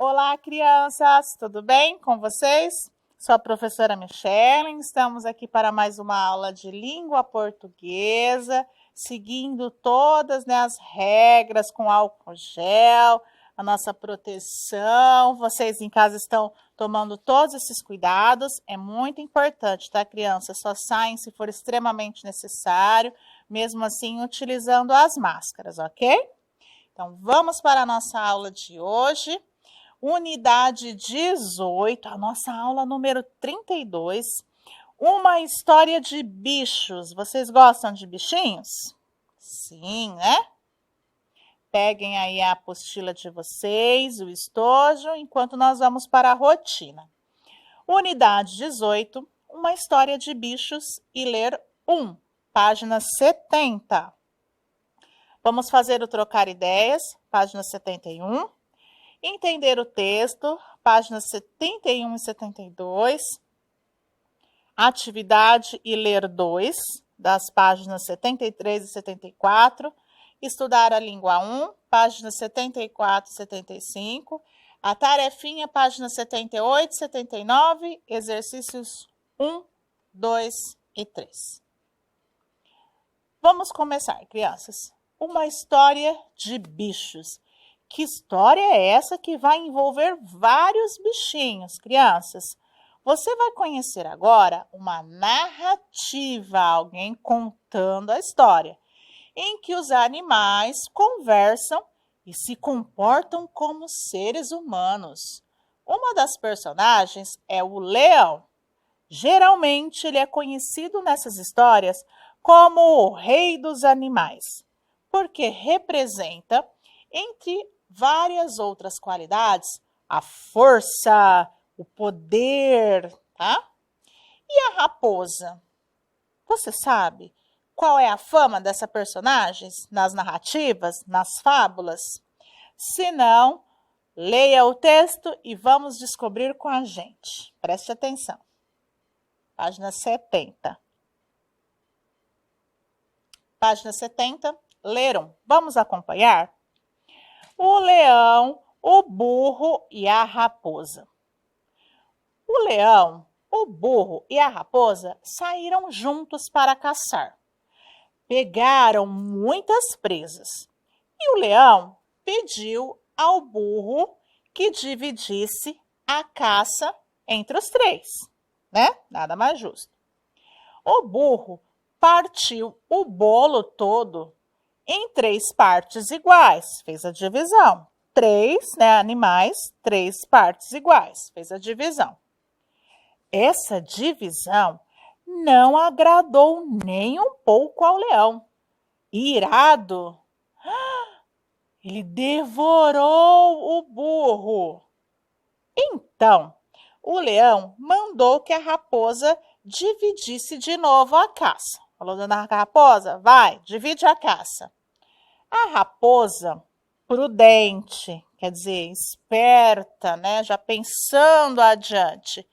Olá, crianças! Tudo bem com vocês? Sou a professora Michele, estamos aqui para mais uma aula de língua portuguesa, seguindo todas, as regras com álcool gel, a nossa proteção. Vocês em casa estão tomando todos esses cuidados, é muito importante, tá, crianças? Só saem se for extremamente necessário, mesmo assim utilizando as máscaras, ok? Então, vamos para a nossa aula de hoje. Unidade 18, a nossa aula número 32. Uma história de bichos. Vocês gostam de bichinhos? Sim, né? Peguem aí a apostila de vocês, o estojo, enquanto nós vamos para a rotina. Unidade 18, uma história de bichos e ler 1, página 70. Vamos fazer o trocar ideias, página 71. Entender o texto, páginas 71 e 72. Atividade e ler 2, das páginas 73 e 74. Estudar a língua 1, páginas 74 e 75. A tarefinha, páginas 78 e 79. Exercícios 1, 2 e 3. Vamos começar, crianças. Uma história de bichos. Que história é essa que vai envolver vários bichinhos, crianças? Você vai conhecer agora uma narrativa, alguém contando a história, em que os animais conversam e se comportam como seres humanos. Uma das personagens é o leão. Geralmente, ele é conhecido nessas histórias como o rei dos animais, porque representa, entre várias outras qualidades, a força, o poder, tá? E a raposa? Você sabe qual é a fama dessa personagem nas narrativas, nas fábulas? Se não, leia o texto e vamos descobrir com a gente. Preste atenção. Página 70. Página 70, leram. Vamos acompanhar? O leão, o burro e a raposa. O leão, o burro e a raposa saíram juntos para caçar. Pegaram muitas presas. E o leão pediu ao burro que dividisse a caça entre os três, né? Nada mais justo. O burro partiu o bolo todo em 3 partes iguais, fez a divisão. 3, animais, 3 partes iguais, fez a divisão. Essa divisão não agradou nem um pouco ao leão. Irado, ele devorou o burro. Então, o leão mandou que a raposa dividisse de novo a caça. Falou, dona raposa, vai, divide a caça. A raposa, prudente, quer dizer, esperta, já pensando adiante,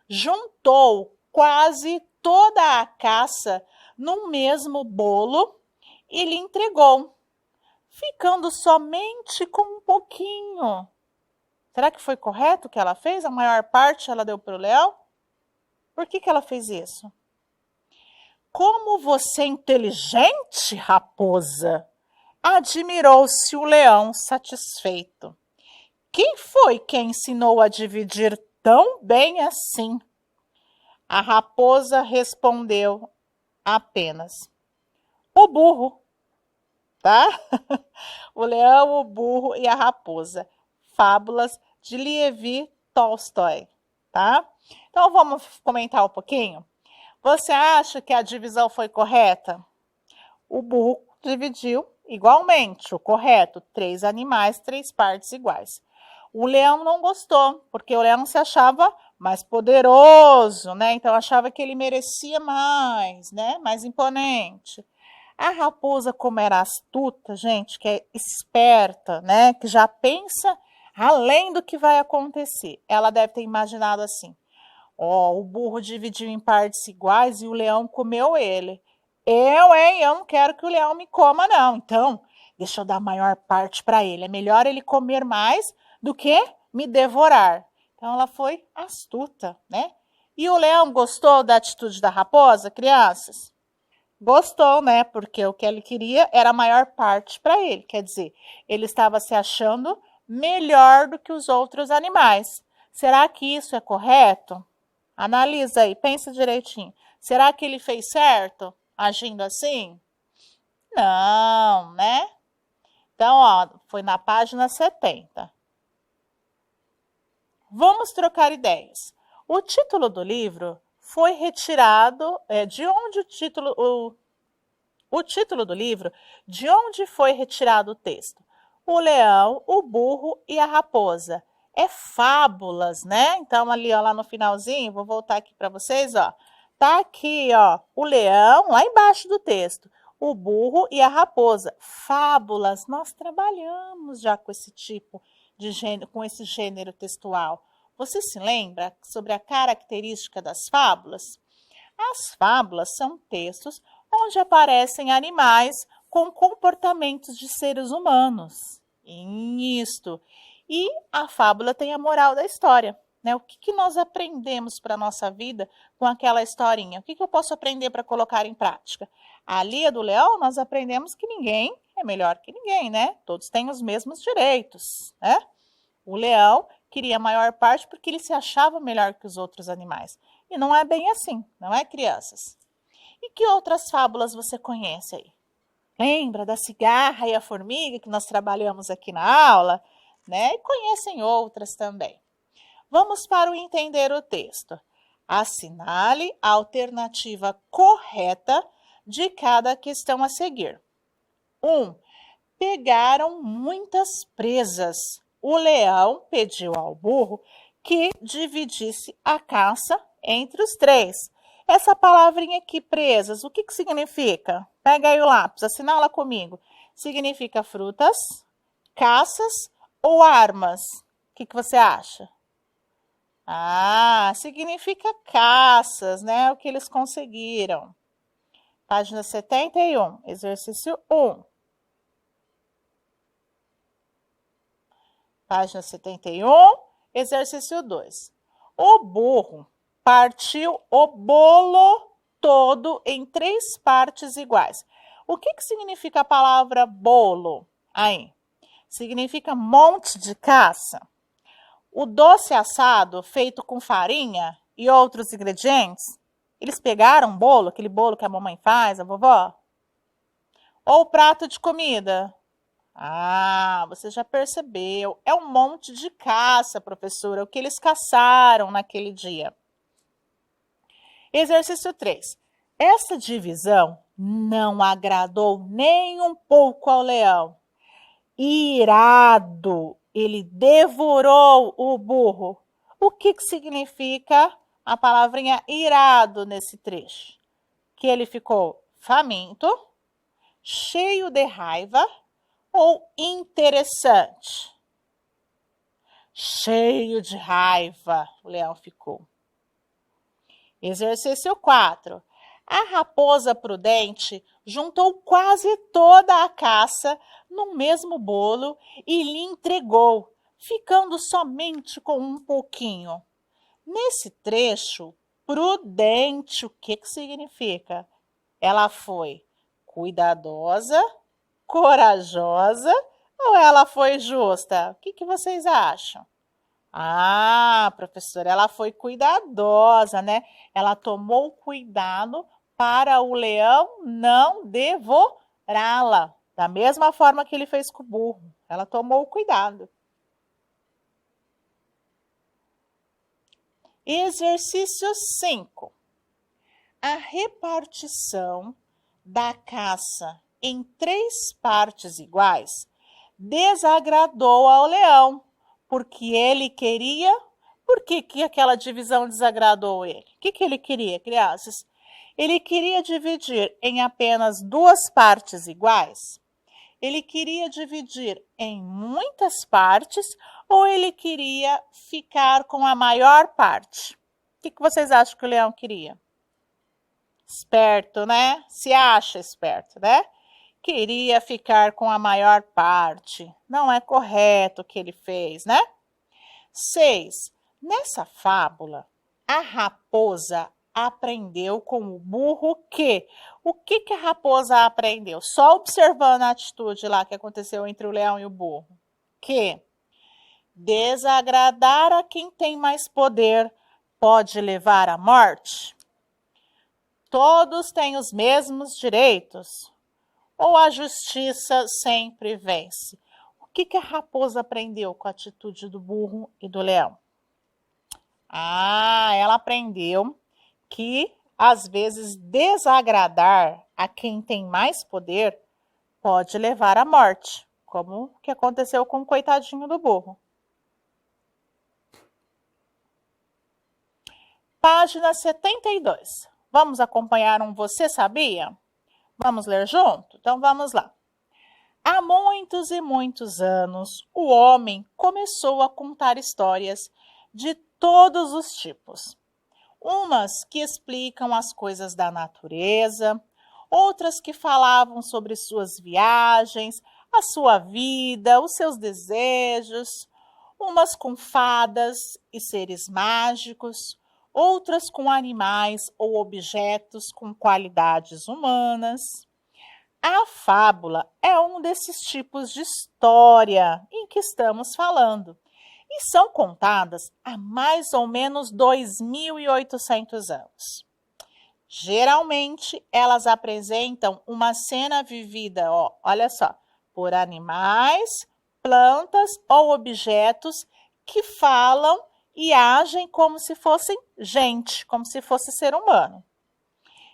juntou quase toda a caça num mesmo bolo e lhe entregou, ficando somente com um pouquinho. Será que foi correto o que ela fez? A maior parte ela deu para o leão? Por que ela fez isso? Como você é inteligente, raposa! Admirou-se o leão satisfeito. Quem foi que ensinou a dividir tão bem assim? A raposa respondeu apenas: o burro, tá? O leão, o burro e a raposa. Fábulas de Levi Tolstói, tá? Então, vamos comentar um pouquinho? Você acha que a divisão foi correta? O burro dividiu igualmente, o correto, 3 animais, 3 partes iguais. O leão não gostou, porque o leão se achava mais poderoso, Então, achava que ele merecia mais, mais imponente. A raposa, como era astuta, gente, que é esperta, que já pensa além do que vai acontecer. Ela deve ter imaginado assim: o burro dividiu em partes iguais e o leão comeu ele. Eu não quero que o leão me coma, não. Então, deixa eu dar a maior parte para ele. É melhor ele comer mais do que me devorar. Então, ela foi astuta, né? E o leão gostou da atitude da raposa, crianças? Gostou, né? Porque o que ele queria era a maior parte para ele. Quer dizer, ele estava se achando melhor do que os outros animais. Será que isso é correto? Analisa aí, pensa direitinho. Será que ele fez certo agindo assim? Não, né? Então, ó, foi na página 70. Vamos trocar ideias. O título do livro foi retirado, de onde o título do livro, de onde foi retirado o texto? O leão, o burro e a raposa. É fábulas, né? Então, ali, ó, lá no finalzinho, vou voltar aqui para vocês, ó. Tá aqui, ó, o leão, lá embaixo do texto, o burro e a raposa. Fábulas. Nós trabalhamos já com esse tipo de gênero, com esse gênero textual. Você se lembra sobre a característica das fábulas? As fábulas são textos onde aparecem animais com comportamentos de seres humanos. Isto. E a fábula tem a moral da história. Né? O que nós aprendemos para a nossa vida com aquela historinha? O que eu posso aprender para colocar em prática? Ali a do leão, nós aprendemos que ninguém é melhor que ninguém, né? Todos têm os mesmos direitos, né? O leão queria a maior parte porque ele se achava melhor que os outros animais. E não é bem assim, não é, crianças? E que outras fábulas você conhece aí? Lembra da cigarra e a formiga que nós trabalhamos aqui na aula? Né? E conhecem outras também. Vamos para o entender o texto. Assinale a alternativa correta de cada questão a seguir. 1. Pegaram muitas presas. O leão pediu ao burro que dividisse a caça entre os três. Essa palavrinha aqui, presas, o que significa? Pega aí o lápis, assinala comigo. Significa frutas, caças ou armas? O que você acha? Ah, significa caças, né? O que eles conseguiram. Página 71, exercício 1. Página 71, exercício 2. O burro partiu o bolo todo em 3 partes iguais. O que significa a palavra bolo? Aí, significa monte de caça. O doce assado feito com farinha e outros ingredientes, eles pegaram um bolo, aquele bolo que a mamãe faz, a vovó? Ou prato de comida? Ah, você já percebeu. É um monte de caça, professora, o que eles caçaram naquele dia. Exercício 3. Essa divisão não agradou nem um pouco ao leão. Irado, ele devorou o burro. O que significa a palavrinha irado nesse trecho? Que ele ficou faminto, cheio de raiva ou interessante? Cheio de raiva, o leão ficou. Exercício 4. A raposa prudente juntou quase toda a caça no mesmo bolo e lhe entregou, ficando somente com um pouquinho. Nesse trecho, prudente, o que significa? Ela foi cuidadosa, corajosa ou ela foi justa? O que vocês acham? Ah, professora, ela foi cuidadosa, né? Ela tomou cuidado para o leão não devorá-la, da mesma forma que ele fez com o burro. Ela tomou cuidado. Exercício 5. A repartição da caça em 3 partes iguais desagradou ao leão, porque ele queria... Por que aquela divisão desagradou ele? O que ele queria, crianças? Ele queria dividir em apenas 2 partes iguais? Ele queria dividir em muitas partes ou ele queria ficar com a maior parte? O que vocês acham que o leão queria? Esperto, né? Se acha esperto, né? Queria ficar com a maior parte. Não é correto o que ele fez, né? 6. Nessa fábula, a raposa aprendeu com o burro que... O que a raposa aprendeu? Só observando a atitude lá que aconteceu entre o leão e o burro. Que desagradar a quem tem mais poder pode levar à morte? Todos têm os mesmos direitos? Ou a justiça sempre vence? O que a raposa aprendeu com a atitude do burro e do leão? Ela aprendeu que, às vezes, desagradar a quem tem mais poder pode levar à morte, como o que aconteceu com o coitadinho do burro. Página 72. Vamos acompanhar um Você Sabia? Vamos ler junto? Então vamos lá. Há muitos e muitos anos, o homem começou a contar histórias de todos os tipos. Umas que explicam as coisas da natureza, outras que falavam sobre suas viagens, a sua vida, os seus desejos, umas com fadas e seres mágicos, outras com animais ou objetos com qualidades humanas. A fábula é um desses tipos de história em que estamos falando e são contadas há mais ou menos 2.800 anos. Geralmente, elas apresentam uma cena vivida, olha só, por animais, plantas ou objetos que falam e agem como se fossem gente, como se fosse ser humano.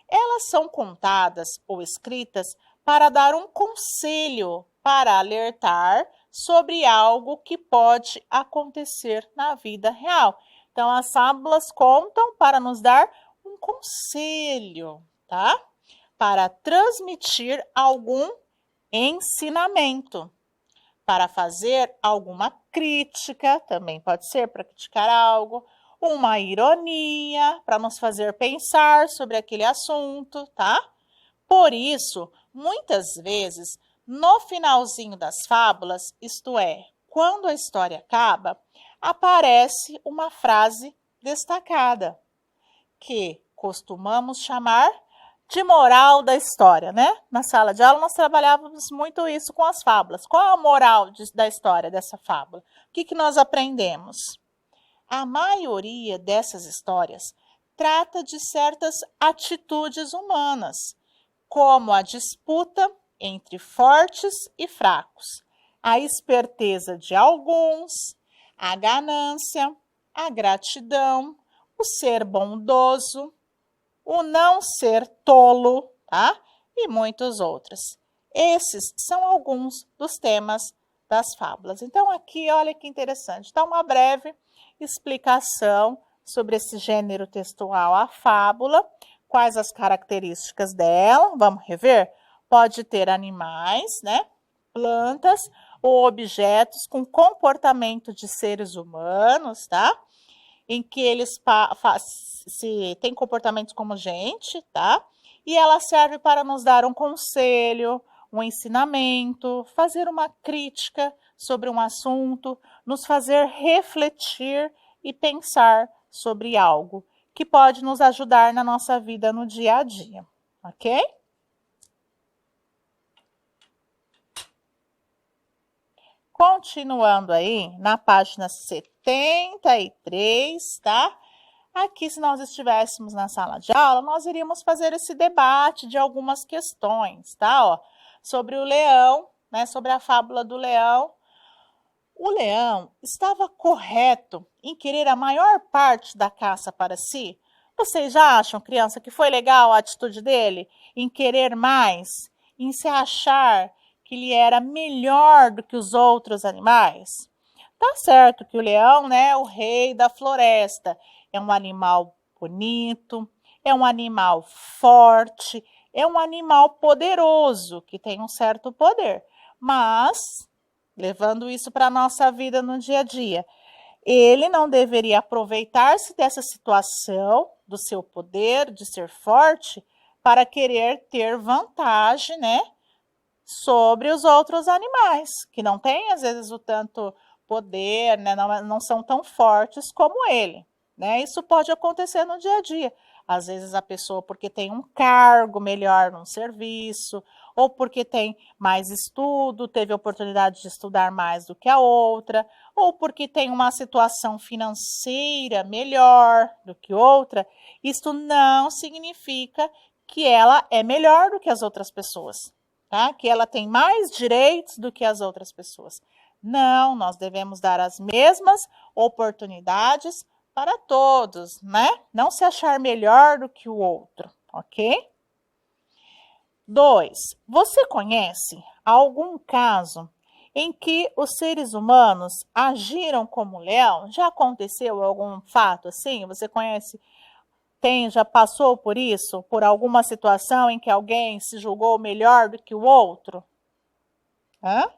Elas são contadas ou escritas para dar um conselho, para alertar sobre algo que pode acontecer na vida real. Então, as fábulas contam para nos dar um conselho, tá? Para transmitir algum ensinamento, para fazer alguma crítica, também pode ser para criticar algo, uma ironia, para nos fazer pensar sobre aquele assunto, tá? Por isso, muitas vezes, no finalzinho das fábulas, isto é, quando a história acaba, aparece uma frase destacada, que costumamos chamar de moral da história, né? Na sala de aula nós trabalhávamos muito isso com as fábulas. Qual é a moral da história dessa fábula? O que nós aprendemos? A maioria dessas histórias trata de certas atitudes humanas, como a disputa entre fortes e fracos, a esperteza de alguns, a ganância, a gratidão, o ser bondoso, o não ser tolo, tá? E muitos outros. Esses são alguns dos temas das fábulas. Então, aqui, olha que interessante, dá uma breve explicação sobre esse gênero textual, a fábula, quais as características dela, vamos rever? Pode ter animais, né? Plantas ou objetos com comportamento de seres humanos, tá? Em que eles têm comportamentos como gente, tá? E ela serve para nos dar um conselho, um ensinamento, fazer uma crítica sobre um assunto, nos fazer refletir e pensar sobre algo que pode nos ajudar na nossa vida no dia a dia, ok? Continuando aí, na página 73, tá? Aqui, se nós estivéssemos na sala de aula, nós iríamos fazer esse debate de algumas questões, tá? Ó, sobre o leão, né? Sobre a fábula do leão. O leão estava correto em querer a maior parte da caça para si? Vocês já acham, criança, que foi legal a atitude dele em querer mais, em se achar que ele era melhor do que os outros animais? Tá certo que o leão, né, é o rei da floresta, é um animal bonito, é um animal forte, é um animal poderoso, que tem um certo poder. Mas, levando isso para a nossa vida no dia a dia, ele não deveria aproveitar-se dessa situação, do seu poder, de ser forte, para querer ter vantagem, né, sobre os outros animais, que não têm, às vezes, o tanto poder, né, não são tão fortes como ele, né? Isso pode acontecer no dia a dia. Às vezes a pessoa, porque tem um cargo melhor num serviço, ou porque tem mais estudo, teve a oportunidade de estudar mais do que a outra, ou porque tem uma situação financeira melhor do que outra, isto não significa que ela é melhor do que as outras pessoas, tá? Que ela tem mais direitos do que as outras pessoas. Não, nós devemos dar as mesmas oportunidades para todos, né? Não se achar melhor do que o outro, ok? 2. Você conhece algum caso em que os seres humanos agiram como leão? Já aconteceu algum fato assim? Você conhece, já passou por isso? Por alguma situação em que alguém se julgou melhor do que o outro? Hã?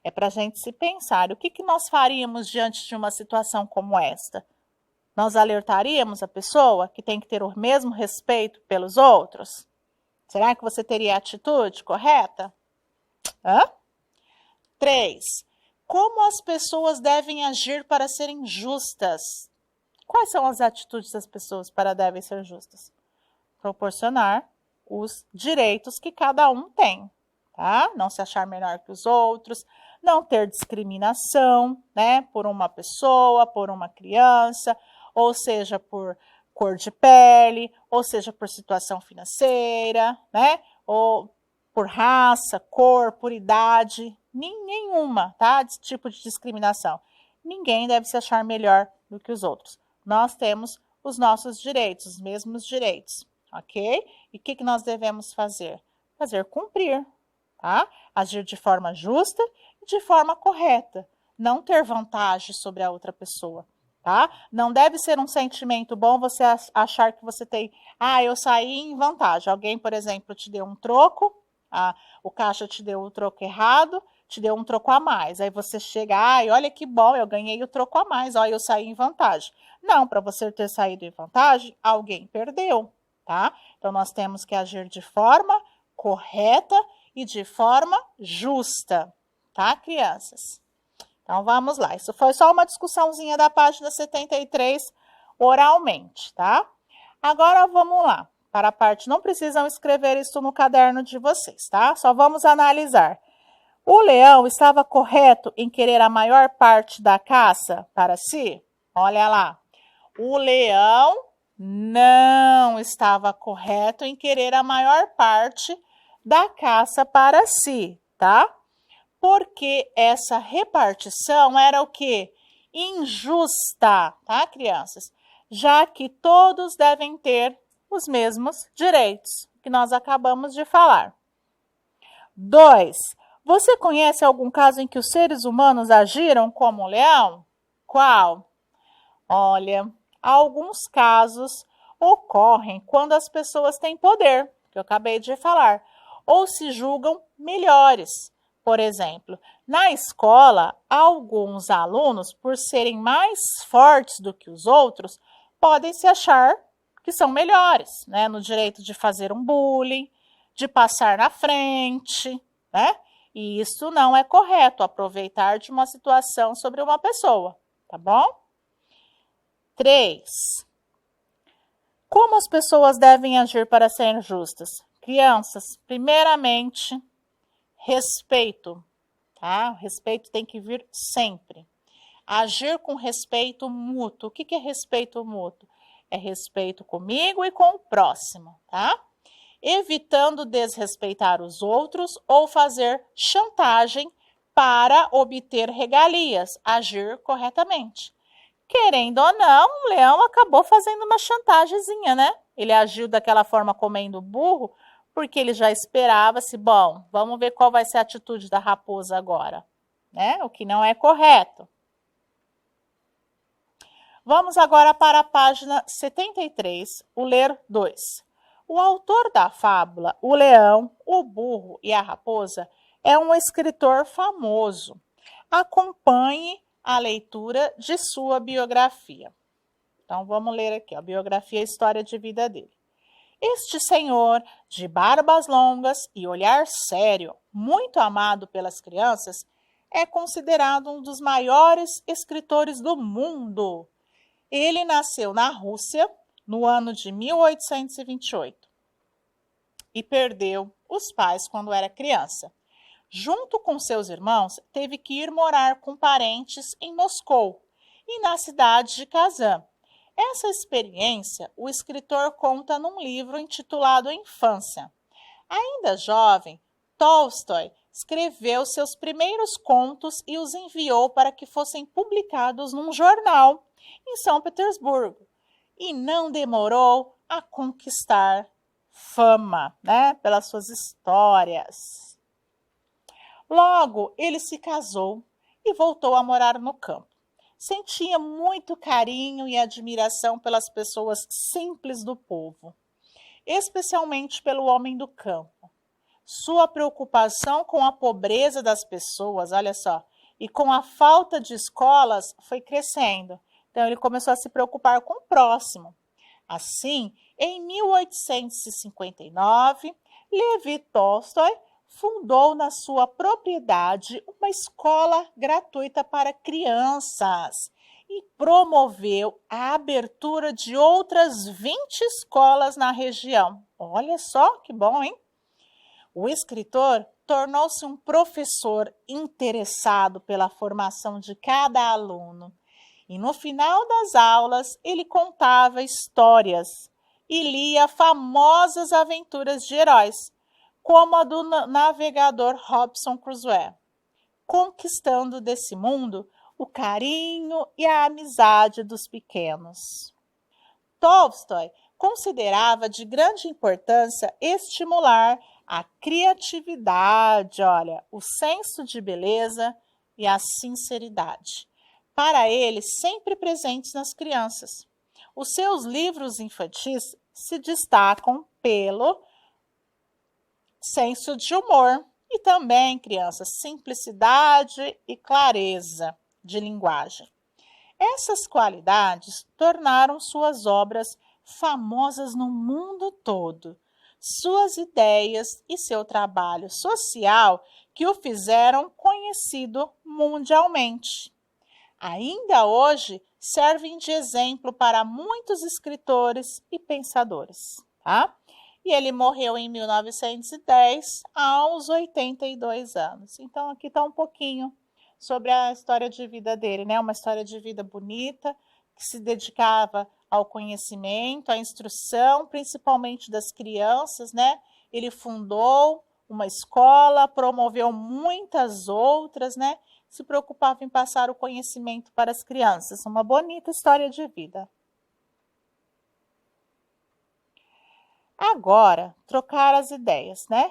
É para a gente se pensar. O que nós faríamos diante de uma situação como esta? Nós alertaríamos a pessoa que tem que ter o mesmo respeito pelos outros? Será que você teria a atitude correta? 3. Como as pessoas devem agir para serem justas? Quais são as atitudes das pessoas para devem ser justas? Proporcionar os direitos que cada um tem, tá? Não se achar melhor que os outros, não ter discriminação, né? Por uma pessoa, por uma criança, ou seja, por cor de pele, ou seja, por situação financeira, né? Ou por raça, cor, por idade, nenhuma, tá? Desse tipo de discriminação. Ninguém deve se achar melhor do que os outros. Nós temos os nossos direitos, os mesmos direitos, ok? E o que nós devemos fazer? Fazer cumprir, tá? Agir de forma justa e de forma correta. Não ter vantagem sobre a outra pessoa, tá? Não deve ser um sentimento bom você achar que você tem... eu saí em vantagem. Alguém, por exemplo, te deu um troco, o caixa te deu o troco errado, te deu um troco a mais. Aí você chega, olha que bom, eu ganhei o troco a mais, eu saí em vantagem. Não, para você ter saído em vantagem, alguém perdeu, tá? Então, nós temos que agir de forma correta e de forma justa, tá, crianças? Então, vamos lá. Isso foi só uma discussãozinha da página 73, oralmente, tá? Agora, vamos lá. Para a parte, não precisam escrever isso no caderno de vocês, tá? Só vamos analisar. O leão estava correto em querer a maior parte da caça para si? Olha lá. O leão não estava correto em querer a maior parte da caça para si, tá? Porque essa repartição era o quê? Injusta, tá, crianças? Já que todos devem ter os mesmos direitos, que nós acabamos de falar. 2. Você conhece algum caso em que os seres humanos agiram como o leão? Qual? Olha, alguns casos ocorrem quando as pessoas têm poder, que eu acabei de falar, ou se julgam melhores. Por exemplo, na escola, alguns alunos, por serem mais fortes do que os outros, podem se achar que são melhores, né? No direito de fazer um bullying, de passar na frente, né? E isso não é correto, aproveitar de uma situação sobre uma pessoa, tá bom? 3. Como as pessoas devem agir para serem justas? Crianças, primeiramente, respeito, tá? O respeito tem que vir sempre. Agir com respeito mútuo. O que é respeito mútuo? É respeito comigo e com o próximo, tá? Evitando desrespeitar os outros ou fazer chantagem para obter regalias. Agir corretamente. Querendo ou não, o leão acabou fazendo uma chantagemzinha, né? Ele agiu daquela forma comendo burro, porque ele já esperava-se, bom, vamos ver qual vai ser a atitude da raposa agora, né? O que não é correto. Vamos agora para a página 73, o ler 2. O autor da fábula, o leão, o burro e a raposa, é um escritor famoso. Acompanhe a leitura de sua biografia. Então, vamos ler aqui, a biografia e a história de vida dele. Este senhor, de barbas longas e olhar sério, muito amado pelas crianças, é considerado um dos maiores escritores do mundo. Ele nasceu na Rússia no ano de 1828 e perdeu os pais quando era criança. Junto com seus irmãos, teve que ir morar com parentes em Moscou e na cidade de Kazan. Essa experiência o escritor conta num livro intitulado Infância. Ainda jovem, Tolstói escreveu seus primeiros contos e os enviou para que fossem publicados num jornal em São Petersburgo. E não demorou a conquistar fama, né, pelas suas histórias. Logo, ele se casou e voltou a morar no campo. Sentia muito carinho e admiração pelas pessoas simples do povo, especialmente pelo homem do campo. Sua preocupação com a pobreza das pessoas, olha só, e com a falta de escolas foi crescendo. Então, ele começou a se preocupar com o próximo. Assim, em 1859, Levi Tolstói fundou na sua propriedade uma escola gratuita para crianças e promoveu a abertura de outras 20 escolas na região. Olha só que bom, hein? O escritor tornou-se um professor interessado pela formação de cada aluno. E no final das aulas, ele contava histórias e lia famosas aventuras de heróis, como a do navegador Robinson Crusoe, conquistando desse mundo o carinho e a amizade dos pequenos. Tolstói considerava de grande importância estimular a criatividade, olha, o senso de beleza e a sinceridade, para ele sempre presentes nas crianças. Os seus livros infantis se destacam pelo senso de humor e também, crianças, simplicidade e clareza de linguagem. Essas qualidades tornaram suas obras famosas no mundo todo. Suas ideias e seu trabalho social que o fizeram conhecido mundialmente. Ainda hoje servem de exemplo para muitos escritores e pensadores, tá? E ele morreu em 1910, aos 82 anos. Então, aqui está um pouquinho sobre a história de vida dele, né? Uma história de vida bonita, que se dedicava ao conhecimento, à instrução, principalmente das crianças, né? Ele fundou uma escola, promoveu muitas outras, né? Se preocupava em passar o conhecimento para as crianças. Uma bonita história de vida. Agora, trocar as ideias, né?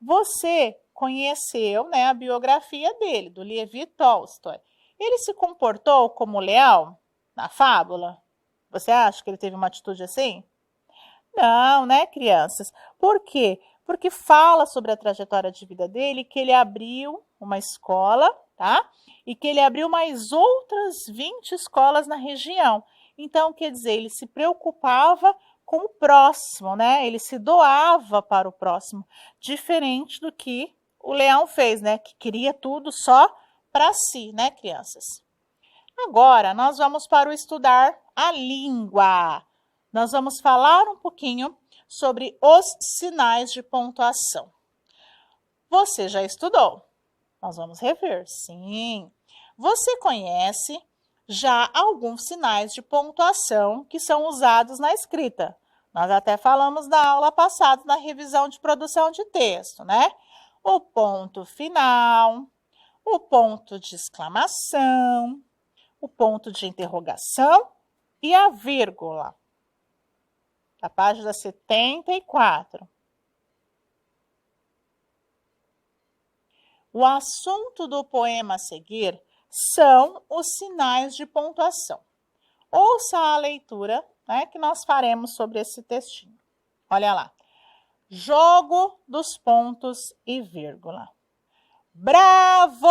Você conheceu, né, a biografia dele, do Levi Tolstói. Ele se comportou como leão na fábula? Você acha que ele teve uma atitude assim? Não, né, crianças? Por quê? Porque fala sobre a trajetória de vida dele, que ele abriu uma escola, tá? E que ele abriu mais outras 20 escolas na região. Então, quer dizer, ele se preocupava com o próximo, né? Ele se doava para o próximo, diferente do que o leão fez, né? Que queria tudo só para si, né, crianças? Agora, nós vamos para o estudar a língua. Nós vamos falar um pouquinho sobre os sinais de pontuação. Você já estudou? Nós vamos rever, sim. Você conhece já alguns sinais de pontuação que são usados na escrita. Nós até falamos na aula passada, na revisão de produção de texto, né? O ponto final, o ponto de exclamação, o ponto de interrogação e a vírgula. Da página 74. O assunto do poema a seguir são os sinais de pontuação. Ouça a leitura, né, que nós faremos sobre esse textinho. Olha lá. Jogo dos pontos e vírgula. Bravo!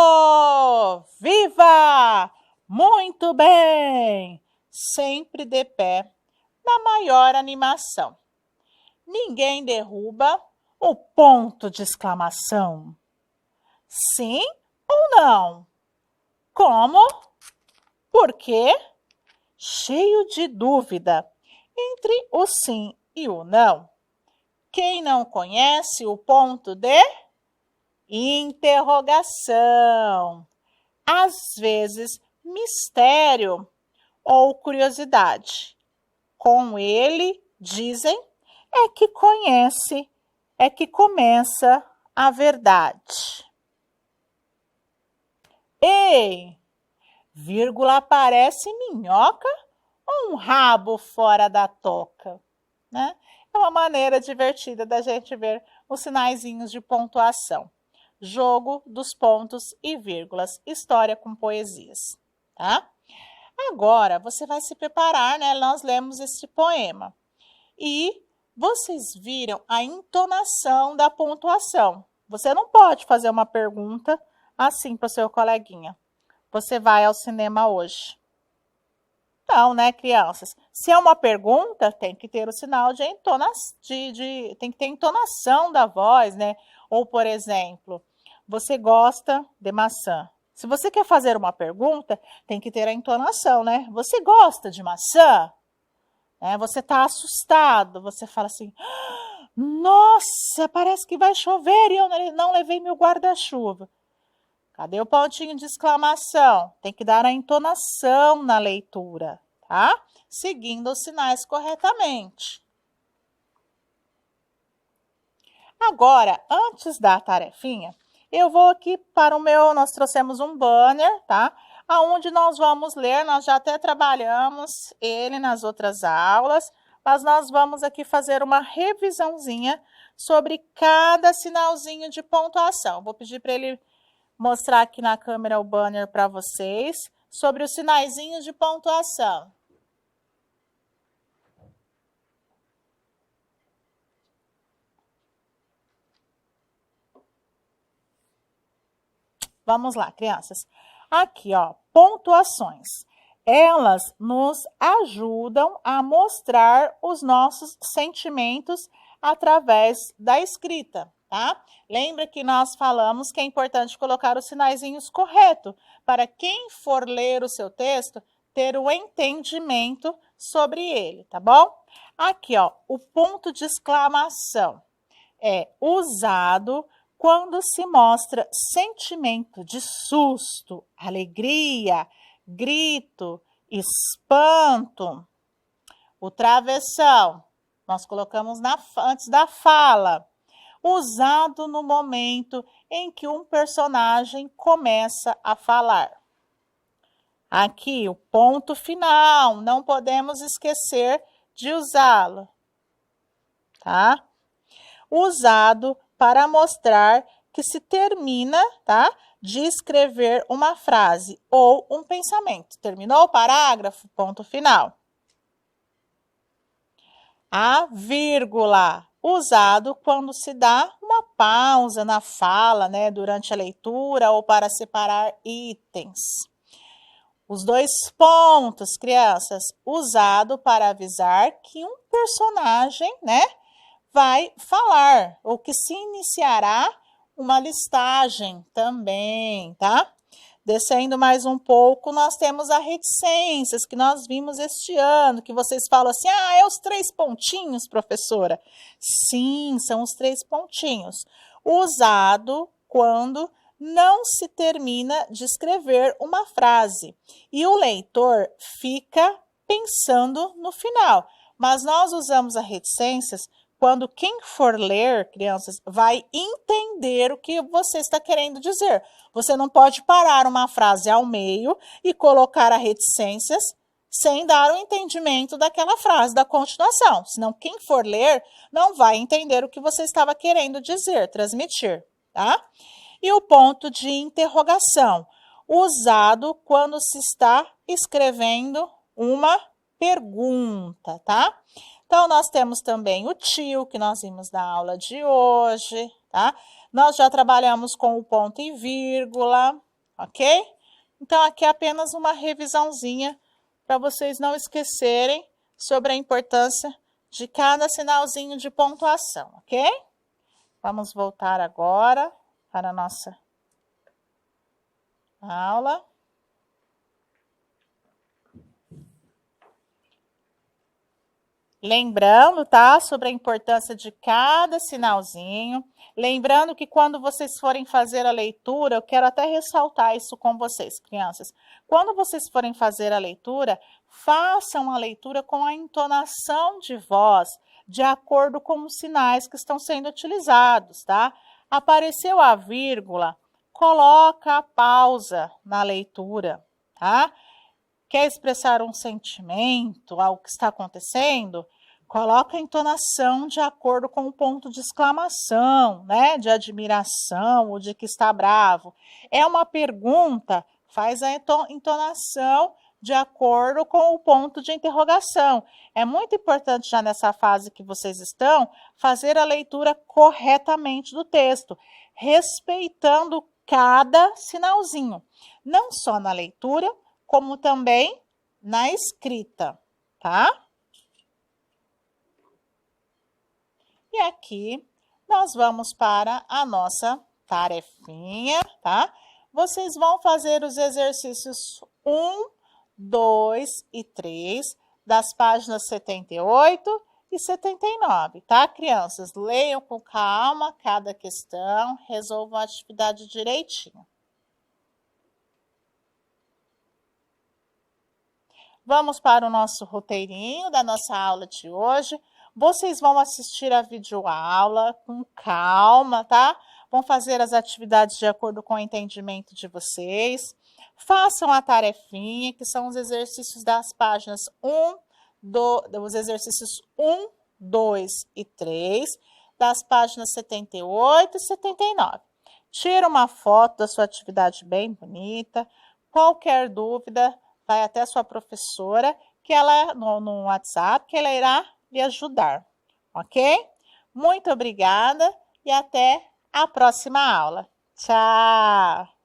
Viva! Muito bem! Sempre de pé, na maior animação. Ninguém derruba o ponto de exclamação. Sim ou não? Como? Por quê? Cheio de dúvida entre o sim e o não. Quem não conhece o ponto de interrogação? Às vezes, mistério ou curiosidade. Com ele, dizem, é que começa a verdade. Ei, vírgula parece minhoca ou um rabo fora da toca? Né? É uma maneira divertida da gente ver os sinaizinhos de pontuação. Jogo dos pontos e vírgulas, história com poesias, tá? Agora, você vai se preparar, né? Nós lemos este poema. E vocês viram a entonação da pontuação. Você não pode fazer uma pergunta assim para o seu coleguinha. Você vai ao cinema hoje? Não, né, crianças? Se é uma pergunta, tem que ter o sinal de entonação, tem que ter entonação da voz, né? Ou, por exemplo, você gosta de maçã? Se você quer fazer uma pergunta, tem que ter a entonação, né? Você gosta de maçã? Você está assustado, você fala assim, nossa, parece que vai chover e eu não levei meu guarda-chuva. Cadê o pontinho de exclamação? Tem que dar a entonação na leitura, tá? Seguindo os sinais corretamente. Agora, antes da tarefinha, eu vou aqui para o nós trouxemos um banner, tá? Aonde nós vamos ler, nós já até trabalhamos ele nas outras aulas, mas nós vamos aqui fazer uma revisãozinha sobre cada sinalzinho de pontuação. Vou pedir para ele mostrar aqui na câmera o banner para vocês sobre os sinaizinhos de pontuação. Vamos lá, crianças. Aqui, ó, pontuações. Elas nos ajudam a mostrar os nossos sentimentos através da escrita, tá? Lembra que nós falamos que é importante colocar os sinaizinhos corretos para quem for ler o seu texto ter o entendimento sobre ele, tá bom? Aqui, ó, o ponto de exclamação é usado quando se mostra sentimento de susto, alegria, grito, espanto. O travessão, nós colocamos antes da fala, usado no momento em que um personagem começa a falar. Aqui, o ponto final, não podemos esquecer de usá-lo, tá? Usado para mostrar que se termina, tá, de escrever uma frase ou um pensamento. Terminou o parágrafo? Ponto final. A vírgula, usado quando se dá uma pausa na fala, né, durante a leitura ou para separar itens. Os dois pontos, crianças, usado para avisar que um personagem, né, vai falar, ou que se iniciará uma listagem também, tá? Descendo mais um pouco, nós temos as reticências que nós vimos este ano, que vocês falam assim, é os 3 pontinhos, professora. Sim, são os 3 pontinhos. Usado quando não se termina de escrever uma frase e o leitor fica pensando no final. Mas nós usamos as reticências quando quem for ler, crianças, vai entender o que você está querendo dizer. Você não pode parar uma frase ao meio e colocar as reticências sem dar o entendimento daquela frase, da continuação. Senão, quem for ler não vai entender o que você estava querendo dizer, transmitir, tá? E o ponto de interrogação, usado quando se está escrevendo uma pergunta, tá? Então, nós temos também o tio, que nós vimos na aula de hoje, tá? Nós já trabalhamos com o ponto e vírgula, ok? Então, aqui é apenas uma revisãozinha para vocês não esquecerem sobre a importância de cada sinalzinho de pontuação, ok? Vamos voltar agora para a nossa aula. Lembrando, tá, sobre a importância de cada sinalzinho. Lembrando que quando vocês forem fazer a leitura, eu quero até ressaltar isso com vocês, crianças. Quando vocês forem fazer a leitura, façam a leitura com a entonação de voz, de acordo com os sinais que estão sendo utilizados, tá? Apareceu a vírgula, coloca a pausa na leitura, tá? Quer expressar um sentimento, algo que está acontecendo? Coloca a entonação de acordo com o ponto de exclamação, né? De admiração ou de que está bravo. É uma pergunta, faz a entonação de acordo com o ponto de interrogação. É muito importante já nessa fase que vocês estão, fazer a leitura corretamente do texto, respeitando cada sinalzinho. Não só na leitura, como também na escrita, tá? E aqui nós vamos para a nossa tarefinha, tá? Vocês vão fazer os exercícios 1, 2 e 3 das páginas 78 e 79, tá, crianças? Leiam com calma cada questão, resolvam a atividade direitinho. Vamos para o nosso roteirinho da nossa aula de hoje. Vocês vão assistir a videoaula com calma, tá? Vão fazer as atividades de acordo com o entendimento de vocês. Façam a tarefinha, que são os exercícios das páginas 1, os exercícios 1, 2 e 3, das páginas 78 e 79. Tira uma foto da sua atividade bem bonita. Qualquer dúvida, vai até a sua professora, que ela no WhatsApp, que ela irá lhe ajudar, ok? Muito obrigada e até a próxima aula. Tchau!